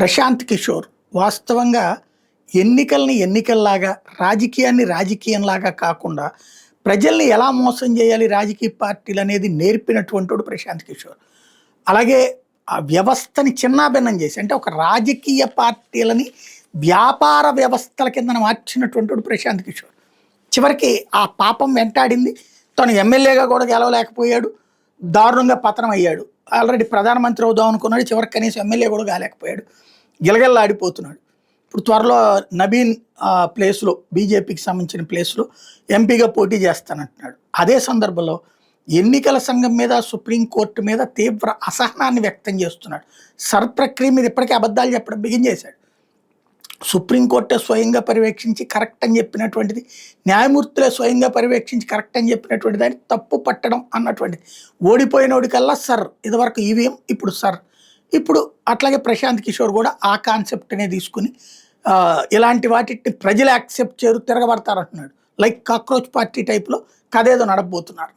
ప్రశాంత్ కిషోర్ వాస్తవంగా ఎన్నికల్ని ఎన్నికల్లాగా, రాజకీయాన్ని రాజకీయంలాగా కాకుండా ప్రజల్ని ఎలా మోసం చేయాలి రాజకీయ పార్టీలనేది నేర్పినటువంటోడు ప్రశాంత్ కిషోర్. అలాగే ఆ వ్యవస్థని చిన్నాభిన్నం చేసి అంటే ఒక రాజకీయ పార్టీలని వ్యాపార వ్యవస్థల కిందన మార్చినటువంటోడు ప్రశాంత్ కిషోర్. చివరికి ఆ పాపం వెంటాడింది. తను ఎమ్మెల్యేగా కూడా గెలవలేకపోయాడు. దారుణంగా పతనం అయ్యాడు. ఆల్రెడీ ప్రధానమంత్రి అవుదాం అనుకున్నాడు. చివరికి కనీసం ఎమ్మెల్యే కూడా కాలేకపోయాడు. గిలగిల్లాడిపోతున్నాడు. ఇప్పుడు త్వరలో నబీన్ ప్లేస్లో బీజేపీకి సంబంధించిన ప్లేస్లో ఎంపీగా పోటీ చేస్తానంటున్నాడు. అదే సందర్భంలో ఎన్నికల సంఘం మీద, సుప్రీంకోర్టు మీద తీవ్ర అసహనాన్ని వ్యక్తం చేస్తున్నాడు. సర్ ప్రక్రియ మీద ఇప్పటికే అబద్ధాలు చెప్పడం బిగించేశాడు. సుప్రీంకోర్టే స్వయంగా పర్యవేక్షించి కరెక్ట్ అని చెప్పినటువంటిది, న్యాయమూర్తులే స్వయంగా పర్యవేక్షించి కరెక్ట్ అని చెప్పినటువంటి దాన్ని తప్పు పట్టడం అన్నటువంటిది. ఓడిపోయినోడికల్లా సర్, ఇదివరకు ఈవీఎం ఇప్పుడు సర్. ఇప్పుడు అట్లాగే ప్రశాంత్ కిషోర్ కూడా ఆ కాన్సెప్ట్నే తీసుకుని ఇలాంటి వాటిని ప్రజలు యాక్సెప్ట్ చేయరు, తిరగబడతారు అంటున్నాడు. లైక్ కాక్రోచ్ పార్టీ టైప్లో కథేదో నడపబోతున్నారు.